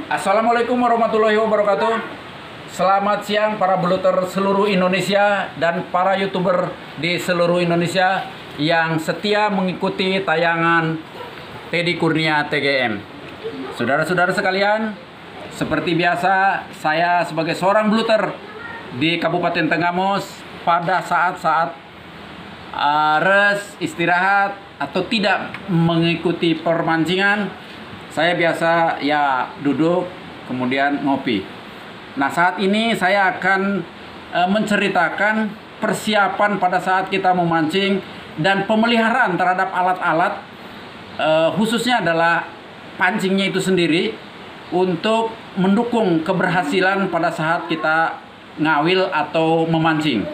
Assalamualaikum warahmatullahi wabarakatuh. Selamat siang para beluter seluruh Indonesia dan para YouTuber di seluruh Indonesia yang setia mengikuti tayangan Teddy Kurnia TGM. Saudara-saudara sekalian, seperti biasa saya sebagai seorang beluter di Kabupaten Tenggamus pada saat-saat res, istirahat atau tidak mengikuti permancingan, saya biasa ya duduk kemudian ngopi. Nah, saat ini saya akan menceritakan persiapan pada saat kita memancing dan pemeliharaan terhadap alat-alat, khususnya adalah pancingnya itu sendiri untuk mendukung keberhasilan pada saat kita ngawil atau memancing.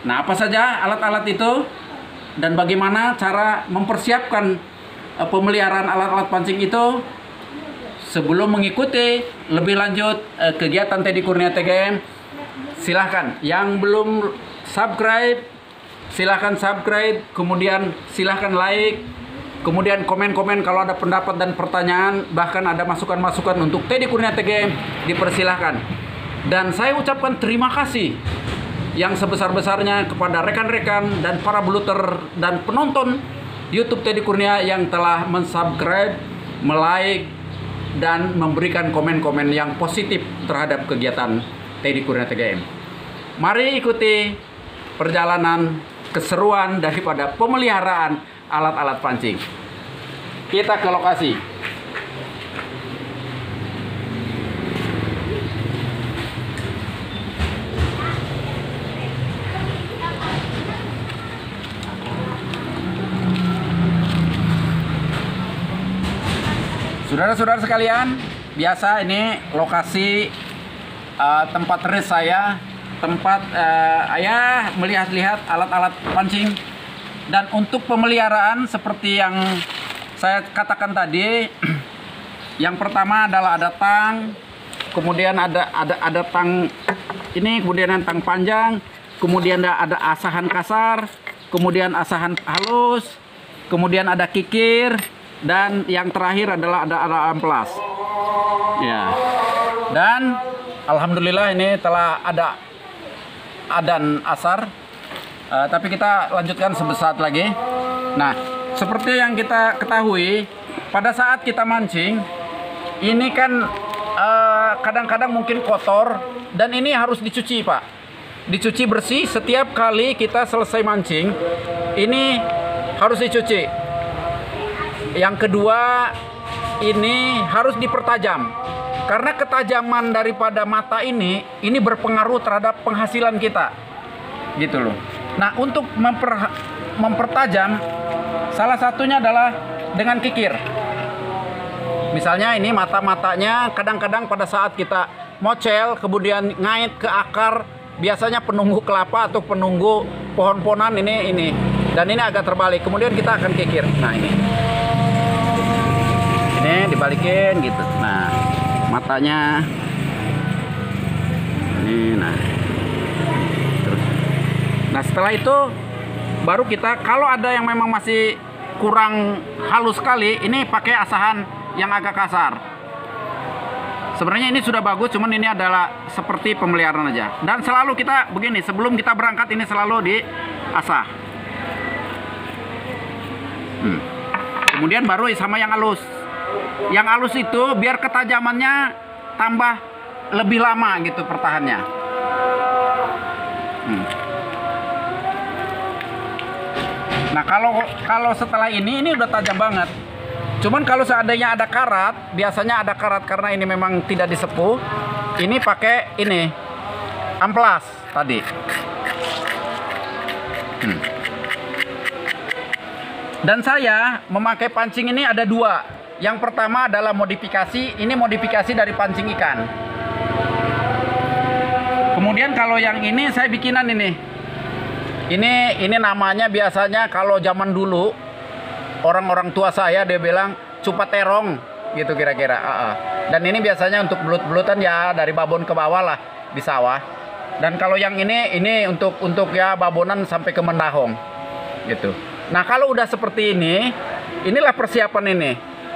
Nah, apa saja alat-alat itu dan bagaimana cara mempersiapkan pemeliharaan alat-alat pancing itu? Sebelum mengikuti lebih lanjut kegiatan Teddy Kurnia TGM, silahkan yang belum subscribe silahkan subscribe, kemudian silahkan like, kemudian komen-komen kalau ada pendapat dan pertanyaan, bahkan ada masukan-masukan untuk Teddy Kurnia TGM, dipersilahkan. Dan saya ucapkan terima kasih yang sebesar-besarnya kepada rekan-rekan dan para beluter dan penonton YouTube Teddy Kurnia yang telah mensubscribe, melike, dan memberikan komen-komen yang positif terhadap kegiatan Teddy Kurnia TGM. Mari ikuti perjalanan keseruan daripada pemeliharaan alat-alat pancing. Kita ke lokasi. Saudara-saudara sekalian, biasa ini lokasi tempat res saya, tempat ayah melihat-lihat alat-alat pancing. Dan untuk pemeliharaan seperti yang saya katakan tadi, yang pertama adalah ada tang, kemudian ada tang ini, kemudian ada tang panjang, kemudian ada asahan kasar, kemudian asahan halus, kemudian ada kikir, dan yang terakhir adalah ada amplas. Ya. Dan alhamdulillah ini telah ada adan asar. Tapi kita lanjutkan sesaat lagi. Nah, seperti yang kita ketahui, pada saat kita mancing, ini kan kadang-kadang mungkin kotor dan ini harus dicuci, Pak. Dicuci bersih setiap kali kita selesai mancing. Ini harus dicuci. Yang kedua, ini harus dipertajam karena ketajaman daripada mata ini berpengaruh terhadap penghasilan kita, gitu loh. Nah, untuk mempertajam, salah satunya adalah dengan kikir. Misalnya ini mata-matanya kadang-kadang pada saat kita mocel kemudian ngait ke akar, biasanya penunggu kelapa atau penunggu pohon-pohonan ini dan ini agak terbalik, kemudian kita akan kikir. Nah, ini dibalikin gitu. Nah, matanya ini. Nah, setelah itu baru kita, kalau ada yang memang masih kurang halus sekali, ini pakai asahan yang agak kasar. Sebenarnya ini sudah bagus, cuman ini adalah seperti pemeliharaan aja. Dan selalu kita begini, sebelum kita berangkat ini selalu diasah. Kemudian baru sama yang halus. Yang halus itu biar ketajamannya tambah lebih lama gitu pertahannya. Nah, kalau setelah ini udah tajam banget. Cuman kalau seandainya ada karat, biasanya ada karat karena ini memang tidak disepuh. Ini pakai ini amplas tadi. Dan saya memakai pancing ini ada dua. Yang pertama adalah modifikasi, ini modifikasi dari pancing ikan. Kemudian kalau yang ini saya bikinan ini. Ini namanya biasanya kalau zaman dulu orang-orang tua saya dia bilang cupat terong gitu kira-kira. Dan ini biasanya untuk belut-belutan ya dari babon ke bawah lah di sawah. Dan kalau yang ini untuk ya babonan sampai ke mendahong gitu. Nah, kalau udah seperti ini, inilah persiapan ini.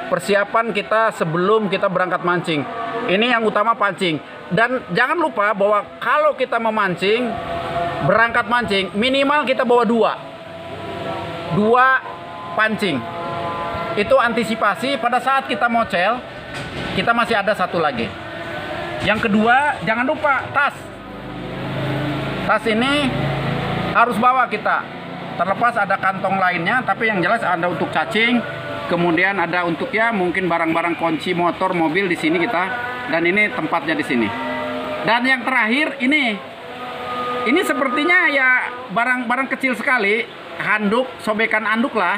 persiapan kita sebelum kita berangkat mancing. Ini yang utama pancing. Dan jangan lupa bahwa kalau kita memancing, berangkat mancing, minimal kita bawa dua pancing. Itu antisipasi pada saat kita mocel, kita masih ada satu lagi. Yang kedua, jangan lupa tas. Tas ini harus bawa kita. Terlepas ada kantong lainnya, tapi yang jelas ada untuk cacing, kemudian ada untuk ya mungkin barang-barang kunci motor, mobil di sini kita, dan ini tempatnya di sini. Dan yang terakhir ini sepertinya ya barang-barang kecil sekali, handuk, sobekan anduk lah.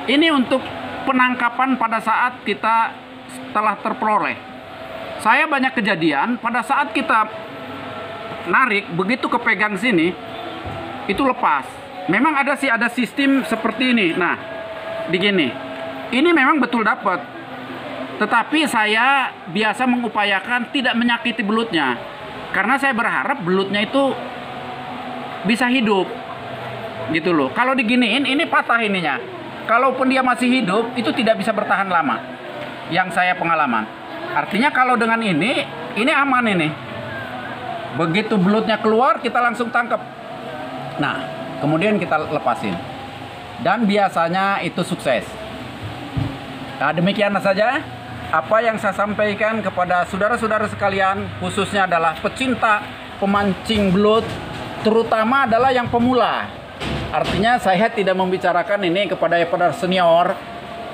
Ini untuk penangkapan pada saat kita telah terperoleh. Saya banyak kejadian pada saat kita narik, begitu kepegang sini, itu lepas. Memang ada sistem seperti ini. Nah, begini. Ini memang betul dapat. Tetapi saya biasa mengupayakan tidak menyakiti belutnya. Karena saya berharap belutnya itu bisa hidup. Gitu loh. Kalau diginiin, ini patah ininya. Kalaupun dia masih hidup, itu tidak bisa bertahan lama. Yang saya pengalaman. Artinya kalau dengan ini aman ini. Begitu belutnya keluar, kita langsung tangkap. Nah, kemudian kita lepasin. Dan biasanya itu sukses. Nah, demikian saja apa yang saya sampaikan kepada saudara-saudara sekalian, khususnya adalah pecinta pemancing belut, terutama adalah yang pemula. Artinya saya tidak membicarakan ini kepada senior,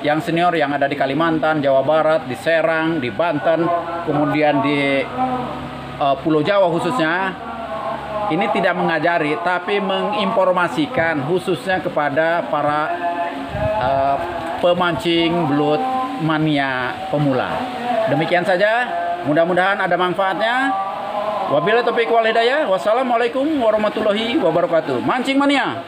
yang ada di Kalimantan, Jawa Barat, di Serang, di Banten, kemudian di Pulau Jawa khususnya. Ini tidak mengajari, tapi menginformasikan khususnya kepada para pemancing belut mania pemula. Demikian saja, mudah-mudahan ada manfaatnya. Wabillahi taufiq wal hidayah. Wassalamualaikum warahmatullahi wabarakatuh. Mancing mania.